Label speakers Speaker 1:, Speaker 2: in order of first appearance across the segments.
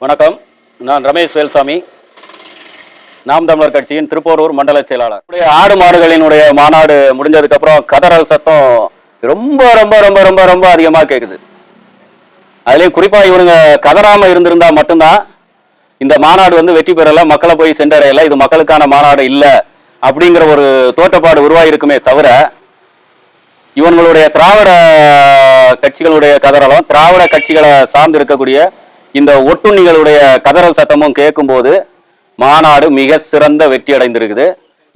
Speaker 1: வணக்கம். நான் ரமேஷ் வேல்சாமி, நாம் தமிழர் கட்சியின் திருப்போரூர் மண்டல செயலாளர். ஆடு மாடுகளினுடைய மாநாடு முடிஞ்சதுக்கு அப்புறம் கதறல் சத்தம் ரொம்ப ரொம்ப ரொம்ப ரொம்ப ரொம்ப அதிகமாக கேட்குது. அதுலேயும் குறிப்பாக இவனுங்க கதறாம இருந்திருந்தா மட்டும்தான் இந்த மாநாடு வெற்றி பெறல, மக்களை போய் சென்றடையல, இது மக்களுக்கான மாநாடு இல்லை அப்படிங்கிற ஒரு தோற்றப்பாடு உருவாயிருக்குமே தவிர, இவங்களுடைய திராவிட கட்சிகளுடைய கதறலும் திராவிட கட்சிகளை சார்ந்து இருக்கக்கூடிய இந்த ஒட்டுண்ணிகளுடைய கதறல் சத்தமும் கேட்கும் போது மாநாடு மிக சிறந்த வெற்றி அடைந்திருக்குது.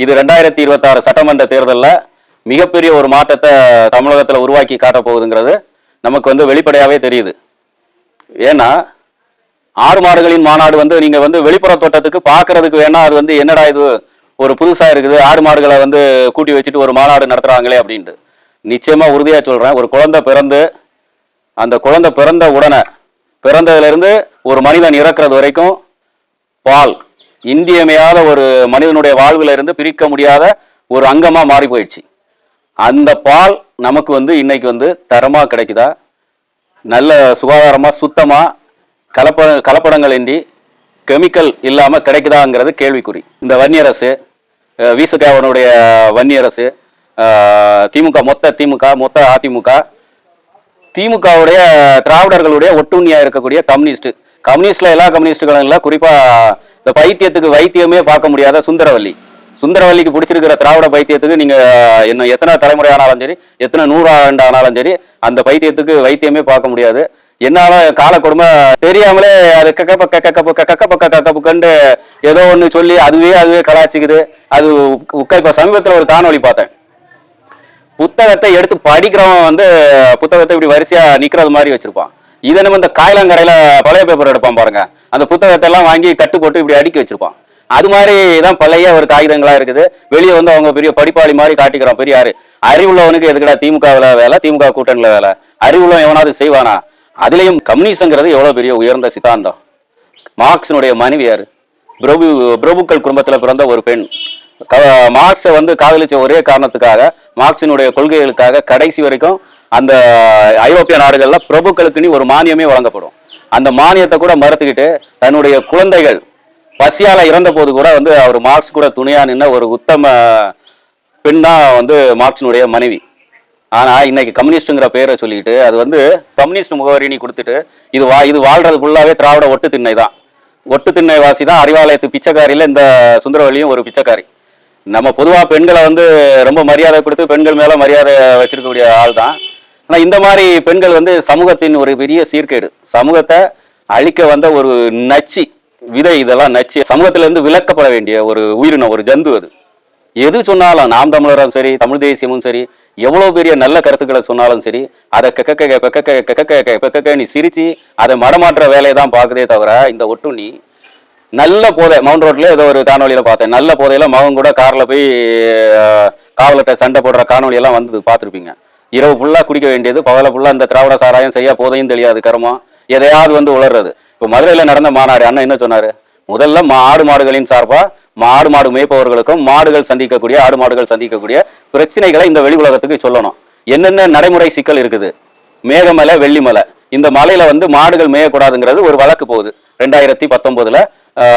Speaker 1: இது 2026 சட்டமன்ற தேர்தலில் மிகப்பெரிய ஒரு மாற்றத்தை தமிழகத்தில் உருவாக்கி காட்டப் போகுதுங்கிறது நமக்கு வெளிப்படையாகவே தெரியுது. ஏன்னா ஆடு மாடுகளின் மாநாடு நீங்க வெளிப்புற தோட்டத்துக்கு பார்க்கறதுக்கு வேணா அது என்னடா இது ஒரு புதுசா இருக்குது, ஆடு மாடுகளை கூட்டி வச்சுட்டு ஒரு மாநாடு நடத்துறாங்களே அப்படின்ட்டு. நிச்சயமா உறுதியா சொல்றேன், ஒரு குழந்தை பிறந்து அந்த குழந்தை பிறந்த உடனே பிறந்ததுலேருந்து ஒரு மனிதன் இறக்குறது வரைக்கும் பால் இன்றியமையாத ஒரு மனிதனுடைய வாழ்வில் இருந்து பிரிக்க முடியாத ஒரு அங்கமா மாறி போயிடுச்சு. அந்த பால் நமக்கு இன்னைக்கு தரமா கிடைக்குதா, நல்ல சுகாதாரமா சுத்தமா கலப்படங்கள் இன்றி கெமிக்கல் இல்லாம கிடைக்குதாங்கிறது கேள்விக்குறி. இந்த வன்னியரசு, வீசுகாவனுடைய வன்னியரசு, திமுக மொத்த அதிமுக, திமுகவுடைய திராவிடர்களுடைய ஒட்டுண்ணியா இருக்கக்கூடிய கம்யூனிஸ்ட்ல எல்லா கம்யூனிஸ்டுகளும் இல்லை, குறிப்பா இந்த பைத்தியத்துக்கு வைத்தியமே பார்க்க முடியாத சுந்தரவல்லிக்கு பிடிச்சிருக்கிற திராவிட பைத்தியத்துக்கு நீங்க என்ன எத்தனை தலைமுறை ஆனாலும் சரி, எத்தனை 100 ஆண்டு ஆனாலும் சரி, அந்த பைத்தியத்துக்கு வைத்தியமே பார்க்க முடியாது. என்னால கால கொடுமை தெரியாமலே அது கக்கப்புக்கண்டு ஏதோ ஒன்று சொல்லி அதுவே கலாச்சிக்குது. அது இப்ப சமீபத்தில் ஒரு காணொலி பார்த்தேன். புத்தகத்தை எடுத்து படிக்கிறவன் புத்தகத்தை இப்படி வரிசையா நிக்கிறது மாதிரி வச்சிருப்பான். இதை நம்ம இந்த காயலாங்கரையில பழைய பேப்பர் எடுப்பான் பாருங்க, அந்த புத்தகத்தை எல்லாம் வாங்கி கட்டு போட்டு இப்படி அடுக்கி வச்சிருப்பான். அது மாதிரி தான் பழைய ஒரு காகிதங்களா இருக்குது. வெளியே அவங்க பெரிய படிப்பாளி மாதிரி காட்டிக்கிறான். பெரிய அறிவுள்ளவனுக்கு எதுக்கடா திமுகவில் வேலை, திமுக கூட்டணியில வேலை, அறிவுள்ளவன் எவனாவது செய்வானா? அதுலயும் கம்யூனிசங்கிறது எவ்வளவு பெரிய உயர்ந்த சித்தாந்தம். மார்க்சினுடைய மனைவி யாரு? பிரபுக்கள் குடும்பத்துல பிறந்த ஒரு பெண். மார்க்ஸை காதலிச்ச ஒரே காரணத்துக்காக, மார்க்சினுடைய கொள்கைகளுக்காக கடைசி வரைக்கும் அந்த ஐரோப்பிய நாடுகள்ல பிரபுக்களுக்குன்னு ஒரு மானியமே வழங்கப்படும். அந்த மானியத்தை கூட மறுத்துக்கிட்டு தன்னுடைய குழந்தைகள் பசியால இறந்த போது கூட அவர் மார்க்ஸ் கூட துணையா நின்ன ஒரு உத்தம பெண் தான் மார்க்சினுடைய மனைவி. ஆனா இன்னைக்கு கம்யூனிஸ்ட்ங்கிற பேரை சொல்லிட்டு அது கம்யூனிஸ்ட் முகவரினி கொடுத்துட்டு இது வாழ்றது ஃபுல்லாவே திராவிட ஒட்டு திண்ணை தான். ஒட்டு திண்ணை வாசி தான். அறிவாலயத்து பிச்சைக்காரியில இந்த சுந்தரவல்லியும் ஒரு பிச்சைக்காரி. நம்ம பொதுவா பெண்களை ரொம்ப மரியாதை கொடுத்து பெண்கள் மேல மரியாதை வச்சிருக்கக்கூடிய ஆள் தான். ஆனா இந்த மாதிரி பெண்கள் சமூகத்தின் ஒரு பெரிய சீர்கேடு, சமூகத்தை அழிக்க ஒரு நச்சு விதை. இதெல்லாம் நச்சு சமூகத்துல இருந்து விலக்கப்பட வேண்டிய ஒரு உயிரினம், ஒரு ஜந்து. அது எது சொன்னாலும், நாம் தமிழரும் சரி, தமிழ் தேசியமும் சரி, எவ்வளவு பெரிய நல்ல கருத்துக்களை சொன்னாலும் சரி, அதை நீ சிரிச்சு அதை மடமாற்ற வேலையை தான் பார்க்குதே தவிர, இந்த ஒட்டுண்ணி நல்ல போதை மவுண்ட் ரோட்ல ஏதோ ஒரு காணொலியில பார்த்தேன். நல்ல போதையில மகன் கூட கார்ல போய் காவலர்கிட்ட சண்டை போடுற காணொலியெல்லாம் பார்த்துருப்பீங்க. இரவு ஃபுல்லா குடிக்க வேண்டியது, பகல ஃபுல்லா இந்த திராவிட சாராயம் சரியா போதையும் தெரியாது, கருமம் எதையாவது உளர்றது. இப்போ மதுரையில நடந்த மாநாடு அண்ணன் என்ன சொன்னாரு? முதல்ல ஆடு மாடுகளின் சார்பா ஆடு மாடு மேய்ப்பவர்களுக்கும் மாடுகள் சந்திக்கக்கூடிய ஆடு மாடுகள் சந்திக்கக்கூடிய பிரச்சனைகளை இந்த வெளி உலகத்துக்கு சொல்லணும். என்னென்ன நடைமுறை சிக்கல் இருக்குது. மேகமலை, வெள்ளிமலை, இந்த மலையில மாடுகள் மேயக்கூடாதுங்கிறது ஒரு வழக்கு போகுது. 2019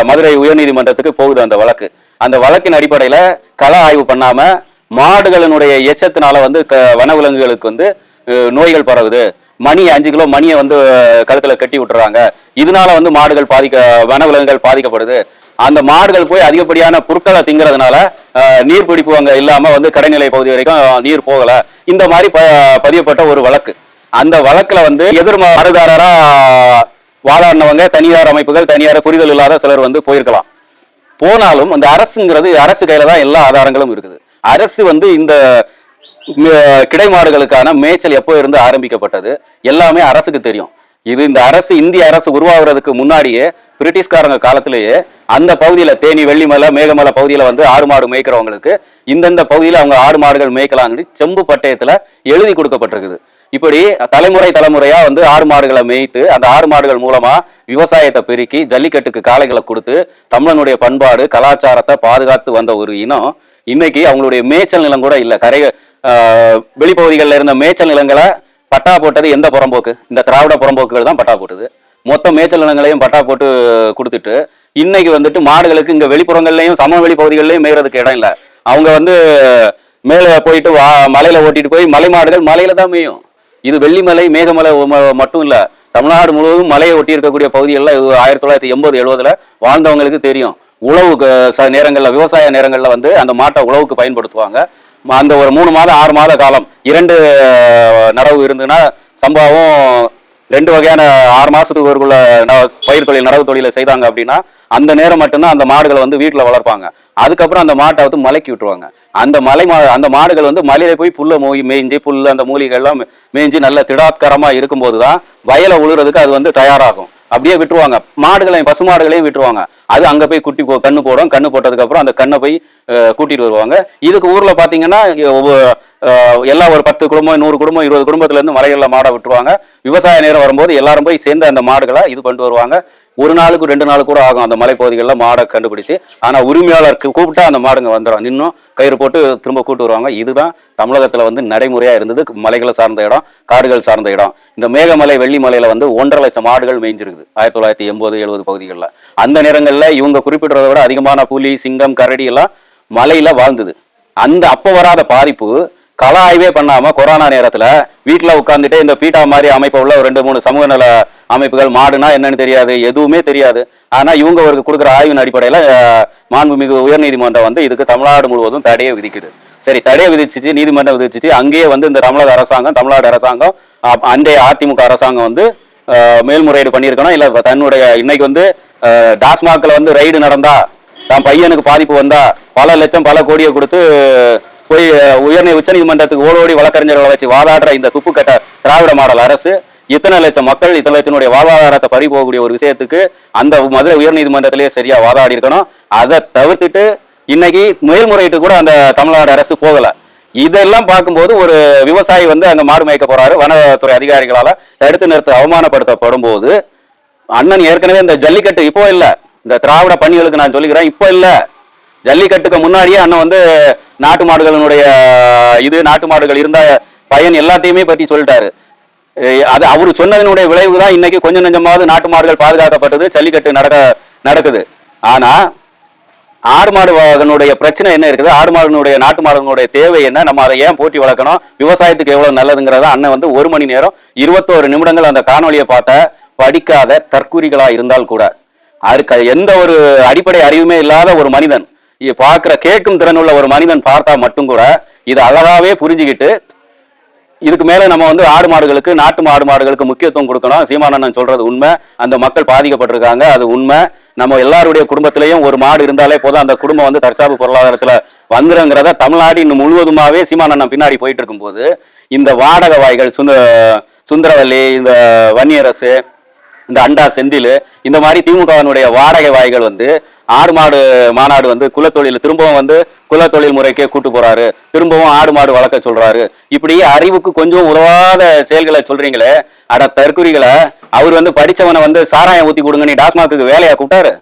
Speaker 1: மதுரை உயர்நீதிமன்றத்துக்கு போகுது அந்த வழக்கு. அந்த வழக்கின் அடிப்படையில கள ஆய்வு பண்ணாம மாடுகளினுடைய எச்சத்தினால வனவிலங்குகளுக்கு நோய்கள் பரவுது. 5 கிலோ மணியை கழுத்துல கட்டி விட்டுறாங்க. இதனால மாடுகள் வனவிலங்குகள் பாதிக்கப்படுது. அந்த மாடுகள் போய் அதிகப்படியான பொருட்களை திங்கிறதுனால நீர்பிடிப்பு அங்க இல்லாம கடைநிலை பகுதி வரைக்கும் நீர் போகல. இந்த மாதிரி பதியப்பட்ட ஒரு வழக்கு. அந்த வழக்குல எதிர் மனுதாரரா வாதாடினவங்க தனியார் அமைப்புகள், தனியார் புரிதல் இல்லாத சிலர் போயிருக்கலாம். போனாலும் அந்த அரசு கையில தான் எல்லா ஆதாரங்களும் இருக்குது. அரசு இந்த கிடை மாடுகளுக்கான மேய்ச்சல் எப்போ இருந்து ஆரம்பிக்கப்பட்டது எல்லாமே அரசுக்கு தெரியும். இது இந்த அரசு, இந்திய அரசு உருவாகிறதுக்கு முன்னாடியே பிரிட்டிஷ்காரங்க காலத்திலேயே அந்த பகுதியில தேனி, வெள்ளிமலை, மேகமலை பகுதியில ஆடு மாடு மேய்க்கிறவங்களுக்கு இந்தந்த பகுதியில அவங்க ஆடு மாடுகள் மேய்க்கலாம்னு செம்பு பட்டயத்துல எழுதி கொடுக்கப்பட்டிருக்குது. இப்படி தலைமுறையா ஆடு மாடுகளை மேய்த்து அந்த ஆடு மாடுகள் மூலமா விவசாயத்தை பெருக்கி ஜல்லிக்கட்டுக்கு காளைகளை கொடுத்து தமிழனுடைய பண்பாடு கலாச்சாரத்தை பாதுகாத்து வந்த ஒரு இனம் இன்னைக்கு அவங்களுடைய மேய்ச்சல் நிலம் கூட இல்லை. வெளிப்பகுதிகளில் இருந்த மேய்ச்சல் நிலங்களை பட்டா போட்டது எந்த புறம்போக்கு? இந்த திராவிட புறம்போக்குகள் தான் பட்டா போட்டது. மொத்த மேய்ச்சல் நிலங்களையும் பட்டா போட்டு கொடுத்துட்டு இன்னைக்கு வந்துட்டு மாடுகளுக்கு இங்க வெளிப்புறங்கள்லயும் சமவெளி பகுதிகளிலையும் மேயறதுக்கு இடம் இல்லை. அவங்க வந்து மேலே போயிட்டு மலையில ஓட்டிட்டு போய் மலை மாடுகள் மலையில தான் மேயும். இது வெள்ளிமலை மேகமலை மட்டும் இல்ல, தமிழ்நாடு முழுவதும் மலையை ஒட்டி இருக்கக்கூடிய பகுதிகளில் 1980-70 வாழ்ந்தவங்களுக்கு தெரியும். உழவு நேரங்கள்ல விவசாய நேரங்கள்ல வந்து அந்த மாட்டை உழவுக்கு பயன்படுத்துவாங்க. அந்த ஒரு 3 மாதம் 6 மாத காலம் 2 நடவு இருந்துன்னா சம்பாவும் 2 வகையான 6 மாசத்துக்கு ஒருக்குள்ள பயிர் தொழில் நடவு தொழிலை செய்தாங்க அப்படின்னா அந்த நேரம் மட்டும்தான் அந்த மாடுகளை வந்து வீட்டுல வளர்ப்பாங்க. அதுக்கப்புறம் அந்த மாட்டை வந்து மலைக்கு விட்டுருவாங்க. அந்த மாடுகள் வந்து மலையில போய் புல்ல மேய்ஞ்சி புல் அந்த மூலிகைகள் எல்லாம் மேய்ஞ்சி நல்ல திடாத்கரமா இருக்கும்போதுதான் வயலை உழுறதுக்கு அது வந்து தயாராகும். அப்படியே விட்டுருவாங்க. பசு மாடுகளையும் விட்டுருவாங்க. அது அங்க போய் கண்ணு போடும். கண்ணு போட்டதுக்கு அப்புறம் அந்த கண்ணை போய் கூட்டிட்டு வருவாங்க. இதுக்கு ஊர்ல பாத்தீங்கன்னா எல்லாம் ஒரு 10 குடும்பம் 100 குடும்பம் 20 குடும்பத்துல இருந்து மலைகள்ல மாடை விட்டுருவாங்க. விவசாய நேரம் வரும்போது எல்லாரும் போய் சேர்ந்து அந்த மாடுகளை இது பண்ணிட்டு வருவாங்க. 1 நாளுக்கு 2 நாள் கூட ஆகும் அந்த மலைப்பகுதிகளில் மாடை கண்டுபிடிச்சு. ஆனா உரிமையாளருக்கு கூப்பிட்டா அந்த மாடுங்க வந்துடும். இன்னும் கயிறு போட்டு திரும்ப கூட்டு வருவாங்க. இதுதான் தமிழகத்துல வந்து நடைமுறையா இருந்தது. மலைகளை சார்ந்த இடம், காடுகள் சார்ந்த இடம். இந்த மேகமலை வெள்ளிமலையில வந்து 1.5 லட்சம் மாடுகள் மேய்ஞ்சிருக்குது 1980-70 பகுதிகளில். அந்த நேரங்கள்ல இவங்க குறிப்பிடுறதை விட அதிகமான புலி, சிங்கம், கரடி எல்லாம் மலையில வாழ்ந்தது. அப்ப வராத பாதிப்பு கள ஆய்வே பண்ணாம கொரோனா நேரத்துல வீட்டுல உட்கார்ந்துட்டு இந்த பீட்டா மாதிரி அமைப்பு உள்ள 2-3 சமூக நல அமைப்புகள் மாடுனா என்னன்னு தெரியாது, எதுவுமே தெரியாது. ஆனா இவங்க ஒரு கொடுக்குற ஆய்வின் அடிப்படையில மாண்புமிகு உயர்நீதிமன்றம் வந்து இதுக்கு தமிழ்நாடு முழுவதும் தடையை விதிக்குது. சரி, தடையை விதிச்சிச்சு, நீதிமன்றம் விதிச்சிச்சு. அங்கேயே வந்து இந்த தமிழ்நாடு அரசாங்கம் அன்றைய அதிமுக அரசாங்கம் வந்து மேல்முறையீடு பண்ணியிருக்கணும். இல்ல தன்னுடைய இன்னைக்கு வந்து டாஸ்மாக்ல வந்து ரைடு நடந்தா தான் பையனுக்கு பாதிப்பு வந்தா பல லட்சம் பல கோடியை கொடுத்து போய் உச்ச நீதிமன்றத்துக்கு ஓடோடி வழக்கறிஞர்களை வச்சு வாதாடுற இந்த துப்பு கட்ட திராவிட மாடல் அரசு இத்தனை லட்சம் மக்கள் இத்தனை லட்சத்தினுடைய வாழ்வாதாரத்தை பறி போகக்கூடிய ஒரு விஷயத்துக்கு அந்த மதுரை உயர்நீதிமன்றத்திலேயே சரியா வாதாடி இருக்கணும். அதை தவிர்த்துட்டு இன்னைக்கு மேல்முறையீட்டு கூட அந்த தமிழ்நாடு அரசு போகல. இதெல்லாம் பார்க்கும்போது ஒரு விவசாயி வந்து அங்க மாடு மேய்க்க போறாரு, வனத்துறை அதிகாரிகளால தடுத்து நிறுத்த அவமானப்படுத்தப்படும் போது அண்ணன் ஏற்கனவே இந்த ஜல்லிக்கட்டு இப்போ இல்ல, இந்த திராவிட பணிகளுக்கு நான் சொல்லிக்கிறேன் இப்போ இல்ல, ஜல்லிக்கட்டுக்கு முன்னாடியே அண்ணன் வந்து நாட்டு மாடுகள் இருந்த பயன் எல்லாத்தையுமே பத்தி சொல்லிட்டாரு. அது அவரு சொன்னதனுடைய விளைவுதான் இன்னைக்கு கொஞ்சம் நெஞ்சமாவது நாட்டு மாடுகள் பாதுகாக்கப்பட்டது, ஜல்லிக்கட்டு நடக்குது. ஆனா ஆடு மாடுனுடைய பிரச்சனை என்ன இருக்குது, ஆடு மாடுனுடைய நாட்டு மாடுனுடைய தேவை என்ன, நம்ம அதை ஏன் போட்டி வளர்க்கணும், விவசாயத்துக்கு எவ்வளவு நல்லதுங்கிறத அண்ணன் வந்து 1 மணி நேரம் 21 நிமிடங்கள் அந்த காணொலியை பார்த்த படிக்காத தற்குறிகளா இருந்தால் கூட அதுக்கு எந்த ஒரு அடிப்படை அறிவுமே இல்லாத ஒரு மனிதன் பார்க்கிற கேட்கும் திறனுள்ள ஒரு மனிதன் பார்த்தா மட்டும் கூட இது அழகாவே புரிஞ்சுக்கிட்டு இதுக்கு மேல நம்ம வந்து ஆடு மாடுகளுக்கு முக்கியத்துவம் கொடுக்கணும். சீமானண்ணன் சொல்றது உண்மை, அந்த மக்கள் பாதிக்கப்பட்டிருக்காங்க, அது உண்மை. நம்ம எல்லாருடைய குடும்பத்திலையும் ஒரு மாடு இருந்தாலே போதும், அந்த குடும்பம் வந்து தற்சார்பு பொருளாதாரத்துல வந்துருங்கிறத தமிழ்நாடு இன்னும் முழுவதுமாவே சீமானண்ணன் பின்னாடி போயிட்டு இருக்கும் போது இந்த வாடகை வாய்கள் சுந்தரவல்லி, இந்த வன்னியரசு, இந்த அண்டா செந்தில், இந்த மாதிரி திமுகவினுடைய வாடகை வாய்கள் வந்து ஆடு மாடு மாநாடு வந்து குலத்தொழில் திரும்பவும் வந்து குலத்தொழில் முறைக்கே கூட்டு போறாரு, திரும்பவும் ஆடு மாடு வளர்க்க சொல்றாரு. இப்படி அறிவுக்கு கொஞ்சம் உதவாத செயல்களை சொல்றீங்களே, அட தற்குறிகளை. அவர் வந்து படிச்சவனை வந்து சாராயம் ஊத்தி கொடுங்க நீ டாஸ்மாக்கு வேலையா கூப்பிட்டாரு?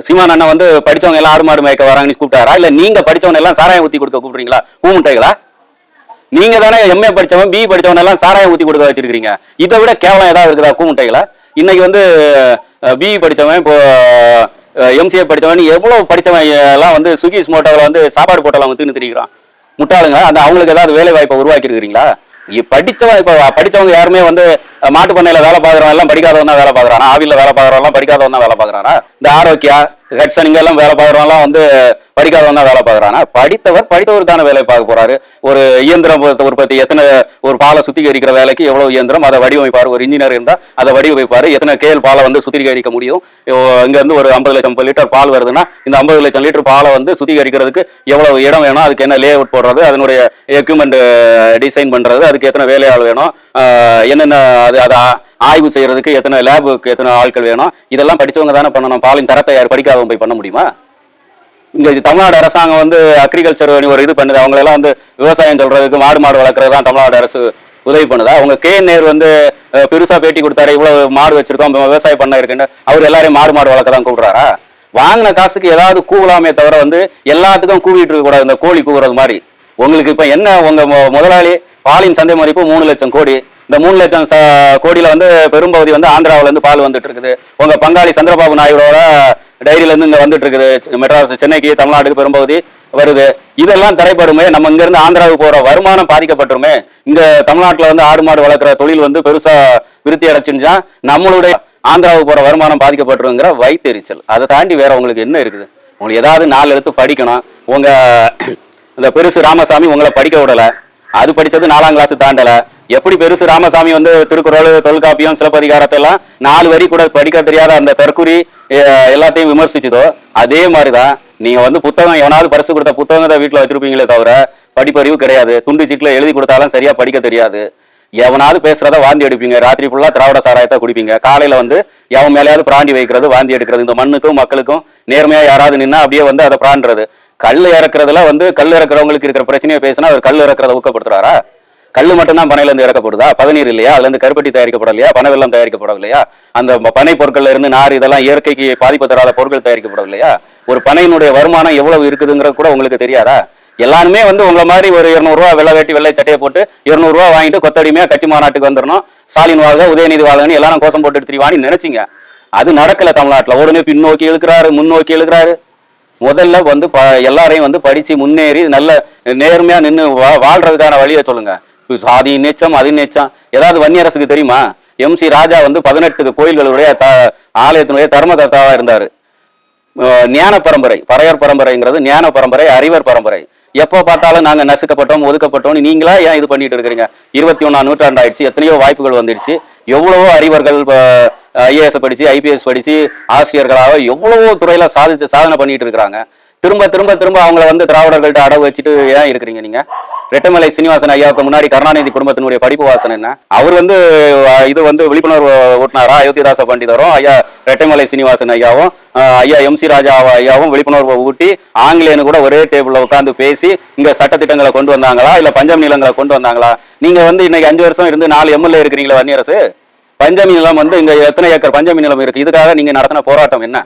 Speaker 1: சீமான் அண்ணன் வந்து படிச்சவங்க எல்லாம் ஆடு மாடு மேய்க்க வராங்கன்னு கூப்பிட்டாரா? இல்ல நீங்க படிச்சவன் எல்லாம் சாராயம் ஊத்தி கொடுக்க கூப்பிடுறீங்களா? பூமுட்டைகளா? நீங்க தானே எம்ஏ படிச்சவன் பி படிச்சவன் எல்லாம் சாராயம் ஊத்தி கொடுக்க வச்சிருக்கீங்க. இதை விட கேவலம் ஏதாவது இருக்குதா கூமுட்டைகளா? இன்னைக்கு வந்து பி படிச்சவன் இப்போ எம்சிஏ படித்தவன் எவ்வளவு படித்தவன் எல்லாம் வந்து ஸ்விக்கி ஸ்மோட்டோவில் வந்து சாப்பாடு போட்டெல்லாம் வந்து திரிக்கிறான். முட்டாளுங்க. அந்த அவங்களுக்கு ஏதாவது வேலை வாய்ப்பை உருவாக்கி இருக்கிறீங்களா? படிச்சவங்க யாருமே வந்து மாட்டு பண்ணையில வேலை பார்க்குறவங்க எல்லாம் படிக்காதவன் தான் வேலை பார்க்குறானா? ஆவில வேலை பார்க்குறவங்க படிக்காதவன் தான் வேலை பார்க்குறானா? இந்த ஆரோக்கியா ஹெட்சனிங்க எல்லாம் வேலை பார்க்குறவங்கலாம் வந்து படிக்காதவன் தான் வேலை பார்க்குறானா? படித்தவருக்கான வேலை பார்க்க போறாரு. ஒரு இயந்திரம் உற்பத்தி எத்தனை, ஒரு பாலை சுத்திகரிக்கிற வேலைக்கு எவ்வளவு இயந்திரம், அதை வடிவமைப்பாரு. ஒரு இன்ஜினியர் இருந்தால் அதை வடிவமைப்பாரு. எத்தனை கேள் பாலை வந்து சுத்திகரிக்க முடியும்? இங்க இருந்து ஒரு 50 லட்சம் லிட்டர் பால் வருதுன்னா இந்த 50 லட்சம் லிட்டர் பாலை வந்து சுத்திகரிக்கிறதுக்கு எவ்வளவு இடம் வேணும், அதுக்கு என்ன லே அவுட் போடுறது, அதனுடைய எக்யூப்மெண்ட் டிசைன் பண்றது, அதுக்கு எத்தனை வேலையாள் வேணும், என்னென்ன அதை ஆய்வு செய்யறதுக்கு எத்தனை லேபுக்கு எத்தனை ஆட்கள் வேணும், இதெல்லாம் படிச்சவங்க தானே பண்ணணும். பாலின் தரத்தை யார் படிக்காதவங்க போய் பண்ண முடியுமா? இங்க தமிழ்நாடு அரசாங்கம் வந்து அக்ரிகல்ச்சர் ஒரு இது பண்ணுது. அவங்க எல்லாம் வந்து விவசாயம் சொல்றதுக்கு மாடு வளர்க்கறது தான் தமிழ்நாடு அரசு உதவி பண்ணுதா? அவங்க KN வந்து பெருசா பேட்டி கொடுத்தாரு, இவ்வளவு மாடு வச்சிருக்கோம் விவசாயம் பண்ண இருக்குன்னு. அவர் எல்லாரையும் மாடு வளர்க்க தான் கூப்பிடுறாரா? வாங்கின காசுக்கு ஏதாவது கூவலாமே தவிர வந்து எல்லாத்துக்கும் கூவிட்டு இருக்க கூடாது. இந்த கோழி கூவுறது மாதிரி. உங்களுக்கு இப்ப என்ன, உங்க முதலாளி பாலின் சந்தை மதிப்பு 3 லட்சம் கோடி, இந்த 3 லட்சம் கோடியில வந்து பெரும்பகுதி வந்து ஆந்திராவில இருந்து பால் வந்துட்டு இருக்குது. உங்க பங்காளி சந்திரபாபு நாயுடோட டைரியில இருந்து இங்க வந்துட்டு இருக்குது. மெட்ராஸ், சென்னைக்கு, தமிழ்நாட்டுக்கு பெரும்பகுதி வருது. இதெல்லாம் தடைப்படுமே. நம்ம இங்க இருந்து ஆந்திராவுக்கு போற வருமானம் பாதிக்கப்பட்டுருமே. இங்க தமிழ்நாட்டுல வந்து ஆடு மாடு வளர்க்குற தொழில் வந்து பெருசா விருத்தி அடைச்சுச்சா நம்மளுடைய ஆந்திராவுக்கு போற வருமானம் பாதிக்கப்பட்டுருங்கிற வயிற்றெரிச்சல். அதை தாண்டி வேற உங்களுக்கு என்ன இருக்குது? உங்களுக்கு ஏதாவது 4 எழுத்து படிக்கணும். உங்க இந்த பெருசு ராமசாமி உங்களை படிக்க விடல. அது படிச்சது 4ஆம் கிளாஸ் தாண்டல. எப்படி பெருசு ராமசாமி வந்து திருக்குறள், தொல்காப்பியம், சிலப்பதிகாரத்தை எல்லாம் 4 வரி கூட படிக்க தெரியாத அந்த தற்குறி எல்லாத்தையும் விமர்சிச்சதோ அதே மாதிரிதான் நீங்க வந்து புத்தகம் எவனாவது பரிசு கொடுத்த புத்தகத்தை வீட்டுல வச்சிருப்பீங்களே தவிர படிப்பறிவு கிடையாது. துண்டு சீட்டுல எழுதி கொடுத்தாலும் சரியா படிக்க தெரியாது. எவனாவது பேசுறத வாந்தி எடுப்பீங்க. ராத்திரி ஃபுல்லா திராவிட சாராயத்தை குடிப்பீங்க. காலையில வந்து எவன் மேலேயாவது பிராண்டி வைக்கிறது, வாந்தி எடுக்கிறது. இந்த மண்ணுக்கும் மக்களுக்கும் நேர்மையா யாராவது நின்னா அப்படியே வந்து அதை பிராண்டுறது. கல் இறக்குறதுல வந்து கல் இறக்குறவங்களுக்கு இருக்கிற பிரச்சனையை பேசினா அவர் கல் இறக்குறத ஊக்கப்படுத்துறாரா? கல் மட்டும்தான் பனையில இருந்து இறக்கப்படுதா? பதநீர் இல்லையா? அதுல இருந்து கருப்பட்டி தயாரிக்கப்படலையா? பனை வெல்லம் தயாரிக்கப்படவில்லையா? அந்த பனை பொருட்கள்ல இருந்து நார் இதெல்லாம் இயற்கைக்கு பாதிப்பு தராத பொருட்கள் தயாரிக்கப்படவில்லையா? ஒரு பனையினுடைய வருமானம் எவ்வளவு இருக்குதுங்கிறது கூட உங்களுக்கு தெரியாதா? எல்லாருமே வந்து உங்களை மாதிரி ஒரு 200 ரூபா வெள்ளை வேட்டி வெள்ளை சட்டையை போட்டு 200 ரூபா வாங்கிட்டு கொத்தடிமையா கட்சி மாநாட்டுக்கு வந்துடணும். ஸ்டாலின் வாழ்க, உதயநிதி வாழ்கன்னு எல்லாரும் கோஷம் போட்டு எடுத்துருவான்னு நினைச்சிங்க. அது நடக்கல தமிழ்நாட்டுல. உடனே பின்னோக்கி இழுக்கிறாரு, முன்னோக்கி இழுக்கிறாரு. முதல்ல வந்து எல்லாரையும் வந்து படிச்சு முன்னேறி நல்ல நேர்மையா நின்று வாழ்றதுக்கான வழியை சொல்லுங்க. சாதி நீச்சம், அது நீச்சம். ஏதாவது வன்னியரசுக்கு தெரியுமா? MC ராஜா வந்து 18 கோயில்களுடைய ஆலயத்தினுடைய தர்மகர்த்தாவா இருந்தாரு. ஞான பரம்பரை, பறையர் பரம்பரைங்கிறது ஞான பரம்பரை, அறிவர் பரம்பரை. எப்போ பார்த்தாலும் நாங்க நசுக்கப்பட்டோம், ஒதுக்கப்பட்டோம். நீங்களா ஏன் இது பண்ணிட்டு இருக்கிறீங்க? 21ஆம் நூற்றாண்டு ஆயிடுச்சு. எத்தனையோ வாய்ப்புகள் வந்துடுச்சு. எவ்வளவோ அறிவர்கள் IAS படிச்சு, IPS படிச்சு, ஆசிரியர்களாக எவ்வளவோ துறையில சாதனை பண்ணிட்டு இருக்கிறாங்க. திரும்ப திரும்ப திரும்ப அவங்கள வந்து திராவிடர்கள்ட்ட அடவு வச்சுட்டு ஏன் இருக்கிறீங்க நீங்க? ரெட்டமலை சீனிவாசன் ஐயாவுக்கு முன்னாடி கருணாநிதி குடும்பத்தினுடைய படிப்பு வாசனை என்ன? அவர் வந்து இது வந்து விழிப்புணர்வு ஊட்டினாரா? அயோத்திதாச பண்டிதரும் ஐயா ரெட்டமலை சீனிவாசன் ஐயாவும் ஐயா MC ராஜா ஐயாவும் விழிப்புணர்வு ஊட்டி ஆங்கிலேயனு கூட ஒரே டேபிள்ல உட்காந்து பேசி இங்க சட்டத்திட்டங்களை கொண்டு வந்தாங்களா? இல்ல பஞ்சமி நிலங்களை கொண்டு வந்தாங்களா? நீங்க வந்து இன்னைக்கு 5 வருஷம் இருந்து 4 MLA இருக்கிறீங்களா வன்னியரசு? பஞ்சமி நிலம் வந்து இங்க எத்தனை ஏக்கர் பஞ்சமி நிலம் இருக்கு? இதுக்காக நீங்க நடத்தின போராட்டம் என்ன?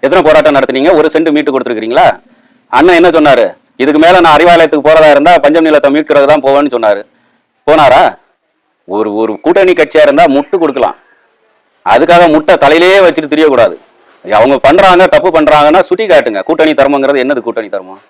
Speaker 1: எத்தனை போராட்டம் நடத்துனீங்க? 1 சென்ட் மீட்டு கொடுத்துருக்கீங்களா? அண்ணன் என்ன சொன்னாரு? இதுக்கு மேல நான் அறிவாலயத்துக்கு போறதா இருந்தா பஞ்சம் நிலத்தை மீட்கிறது தான் போவேன்னு சொன்னாரு. போனாரா? ஒரு கூட்டணி கட்சியா இருந்தா முட்டு கொடுக்கலாம். அதுக்காக முட்டை தலையிலேயே வச்சுட்டு தெரியக்கூடாது. அவங்க பண்றாங்க, தப்பு பண்றாங்கன்னா சுட்டி காட்டுங்க. கூட்டணி தர்மங்கிறது என்னது? கூட்டணி தர்மம்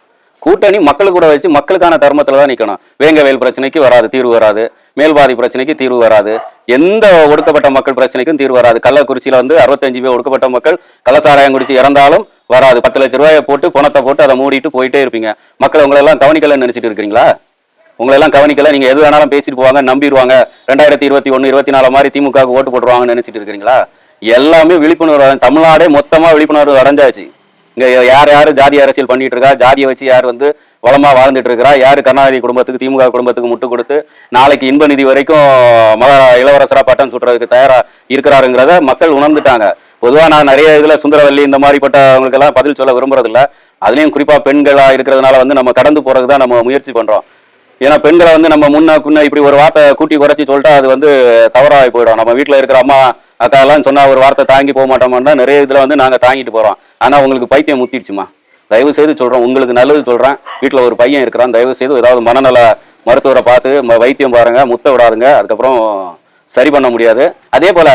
Speaker 1: கூட்டணி மக்களுக்கு கூட வச்சு மக்களுக்கான தர்மத்துல தான் நிக்கணும். வேங்கவேல் பிரச்சனைக்கு வராது, தீர்வு வராது. மேல்பாதி பிரச்சனைக்கு தீர்வு வராது. எந்த ஒடுக்கப்பட்ட மக்கள் பிரச்சனைக்கும் தீர்வு வராது. கள்ளக்குறிச்சியில வந்து 65 பேர் ஒடுக்கப்பட்ட மக்கள் கள்ளசாராயம் குடிச்சு இறந்தாலும் வராது. 10 லட்சம் ரூபாயை போட்டு பணத்தை போட்டு அதை மூடிட்டு போயிட்டே இருப்பீங்க. மக்களை உங்களை எல்லாம் கவனிக்கலன்னு நினைச்சிட்டு இருக்கிறீங்களா? உங்களை எல்லாம் கவனிக்கல. நீங்க எது வேணாலும் பேசிட்டு போவாங்க, நம்பிடுவாங்க. 2021, 24 மாதிரி திமுகவுக்கு ஓட்டு போட்டுருவாங்கன்னு நினைச்சிட்டு இருக்கிறீங்களா? எல்லாமே விழிப்புணர்வு. தமிழ்நாடே மொத்தமா விழிப்புணர்வு அடைஞ்சாச்சு. இங்க யார் யாரு ஜாதி அரசியல் பண்ணிட்டு இருக்கா, ஜாதியை வச்சு யார் வந்து வளமா வாழ்ந்துட்டு இருக்கிறா, யாரு கருணாநிதி குடும்பத்துக்கு, திமுக குடும்பத்துக்கு முட்டு கொடுத்து நாளைக்கு இன்ப நிதி வரைக்கும் இளவரசரா பட்டம் சுட்டுறதுக்கு தயாரா இருக்கிறாருங்கிறத மக்கள் உணர்ந்துட்டாங்க. பொதுவா நான் நிறைய இதுல சுந்தரவல்லி இந்த மாதிரிப்பட்டவங்களுக்கு எல்லாம் பதில் சொல்ல விரும்புறது இல்ல. அதுலயும் குறிப்பா பெண்களா இருக்கிறதுனால வந்து நம்ம கடந்து போறதுதான் நம்ம முயற்சி பண்றோம். ஏன்னா பெண்களை வந்து நம்ம முன்ன இப்படி ஒரு வார்த்தை கூட்டி குறைச்சி சொல்லிட்டா அது வந்து தவறாகி போயிடும். நம்ம வீட்டுல இருக்கிற அம்மா அக்கா எல்லாம் சொன்னா ஒரு வார்த்தை தாங்கி போக மாட்டோம்னா நிறைய இதுல வந்து நாங்க தாங்கிட்டு போறோம். ஆனா உங்களுக்கு பைத்தியம் முத்திடுச்சுமா. தயவு செய்து சொல்றோம், உங்களுக்கு நல்லது சொல்றேன். வீட்டுல ஒரு பையன் இருக்கிறான், தயவு செய்து ஏதாவது மனநல மருத்துவரை பார்த்து வைத்தியம் பாருங்க, முத்த விடாதுங்க. அதுக்கப்புறம் சரி பண்ண முடியாது. அதே போல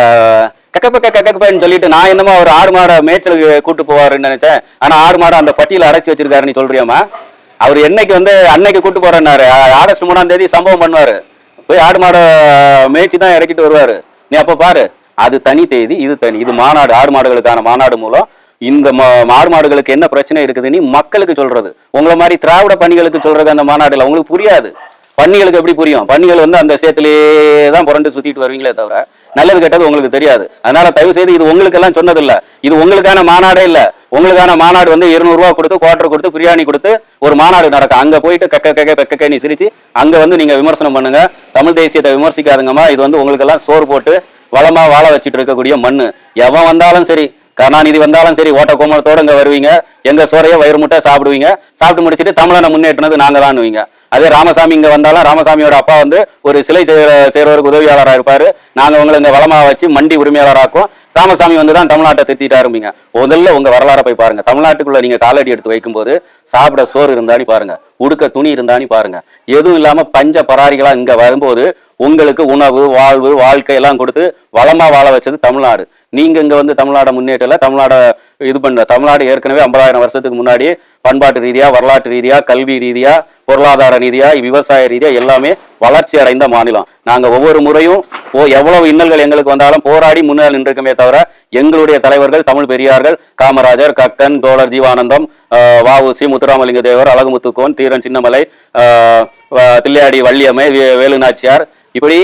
Speaker 1: கக்கப்பன்னு சொல்லிட்டு நான் என்னமோ அவர் 6 மாடை மேய்ச்சலுக்கு கூட்டு போவாருன்னு நினைச்சேன். ஆனா 6 மாடை அந்த பட்டியல அடைச்சி வச்சிருக்காரு. நீ சொல்றியாமா? அவர் என்னைக்கு வந்து அன்னைக்கு கூட்டு போறேன்னாரு. ஆகஸ்ட் 3ஆம் தேதி சம்பவம் பண்ணுவாரு. போய் 6 மாடை மேய்ச்சி தான் இறக்கிட்டு வருவாரு. நீ அப்ப பாரு. அது தனி தேதி, இது தனி. இது மாநாடு, 6 மாடுகளுக்கான மாநாடு மூலம் இந்த 6 மாடுகளுக்கு என்ன பிரச்சனை இருக்குதுன்னு மக்களுக்கு சொல்றது. உங்களை மாதிரி திராவிட பணிகளுக்கு சொல்றது அந்த மாநாடுல உங்களுக்கு புரியாது. பன்னிகளுக்கு எப்படி புரியும்? பன்னிகள் வந்து அந்த சேத்திலேயே தான் புரண்டு சுத்திட்டு வருவீங்களே தவிர நல்லது கெட்டது உங்களுக்கு தெரியாது. அதனால தயவு செய்து இது உங்களுக்கு எல்லாம் சொன்னது இல்ல. இது உங்களுக்கான மாநாடே இல்ல. உங்களுக்கான மாநாடு வந்து 200 ரூபா கொடுத்து, குவார்டர் கொடுத்து, பிரியாணி கொடுத்து ஒரு மாநாடு நடக்கும். அங்க போயிட்டு கக்க நீ சிரிச்சு அங்க வந்து நீங்க விமர்சனம் பண்ணுங்க. தமிழ் தேசியத்தை விமர்சிக்காதுங்கம்மா. இது வந்து உங்களுக்கு எல்லாம் சோறு போட்டு வளமா வாழ வச்சுட்டு இருக்கக்கூடிய மண்ணு. எவன் வந்தாலும் சரி, கருணாநிதி வந்தாலும் சரி, ஓட்ட கோமலத்தோட இங்க வருவீங்க. எங்க சோறைய வயிறு முட்டை சாப்பிடுவீங்க. சாப்பிட்டு முடிச்சுட்டு தமிழனை முன்னேற்றினது நாங்க தான்னுவீங்க. அதே ராமசாமி இங்க வந்தாலும் ராமசாமியோட அப்பா வந்து ஒரு சிலை செய்யறவருக்கு உதவியாளராக இருப்பாரு. நாங்க உங்களை இங்க வளமா வச்சு மண்டி உரிமையாளராக்கும். ராமசாமி வந்து தான் தமிழ்நாட்டை திட்டிட்டு ஆரம்பிங்க. முதல்ல உங்க வரலாறை போய் பாருங்க. தமிழ்நாட்டுக்குள்ள நீங்க காலடி எடுத்து வைக்கும் போது சாப்பிட சோறு இருந்தானி பாருங்க, உடுக்க துணி இருந்தானி பாருங்க. எதுவும் இல்லாம பஞ்ச பராரிகளா இங்க வரும்போது உங்களுக்கு உணவு, வாழ்வு, வாழ்க்கை எல்லாம் கொடுத்து வளமா வாழ வச்சது தமிழ்நாடு. நீங்க இங்க வந்து தமிழ்நாடை முன்னேற்றல, தமிழ்நாடை இது பண்ண. தமிழ்நாடு ஏற்கனவே 50,000 வருஷத்துக்கு முன்னாடி பண்பாட்டு ரீதியா, வரலாற்று ரீதியா, கல்வி ரீதியா, பொருளாதார ரீதியா, விவசாய ரீதியா எல்லாமே வளர்ச்சி அடைந்த மாநிலம். நாங்க ஒவ்வொரு முறையும் எவ்வளவு இன்னல்கள் எங்களுக்கு வந்தாலும் போராடி முன்னால் நின்றுக்கமே தவிர எங்களுடைய தலைவர்கள் தமிழ் பெரியார்கள் காமராஜர், கக்கன், தோழர் ஜீவானந்தம், வ.உ.சி., முத்துராமலிங்க தேவர், அழகுமுத்துக்கோன், தீரன் சின்னமலை, தில்லையாடி வள்ளியம்மை, வேலுநாச்சியார், இப்படி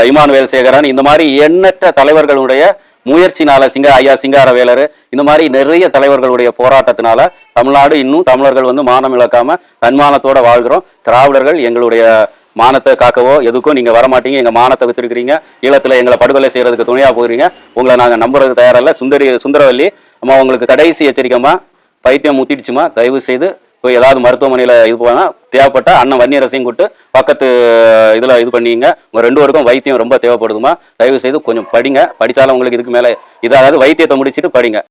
Speaker 1: இமானுவேல் சேகரன், இந்த மாதிரி எண்ணற்ற தலைவர்களுடைய முயற்சினால, ஐயா சிங்காரவேலர், இந்த மாதிரி நிறைய தலைவர்களுடைய போராட்டத்தினால தமிழ்நாடு இன்னும் தமிழர்கள் வந்து மானம் இழக்காம தன்மானத்தோட வாழ்கிறோம். திராவிடர்கள் எங்களுடைய மானத்தை காக்கவோ எதுக்கும் நீங்க வரமாட்டீங்க. எங்க மானத்தை வித்துருக்கிறீங்க. ஈழத்துல எங்களை படுகொலை செய்யறதுக்கு துணையா போகிறீங்க. உங்களை நாங்க நம்புறதுக்கு தயாரில்ல. சுந்தரவல்லி அம்மா, உங்களுக்கு கடைசி எச்சரிக்கைமா, பைத்தியம் முத்திடுச்சுமா, தயவு செய்து போய் ஏதாவது மருத்துவமனையில இது போனா தேவைப்பட்ட அண்ணன் வன்னியரசையும் கூட்டு பக்கத்து இதுல இது பண்ணிங்க. உங்க 2 பேருக்கும் வைத்தியம் ரொம்ப தேவைப்படுதுமா. தயவு செய்து கொஞ்சம் படிங்க. படிச்சாலும் உங்களுக்கு இதுக்கு மேல இதாவது வைத்தியத்தை முடிச்சுட்டு படிங்க.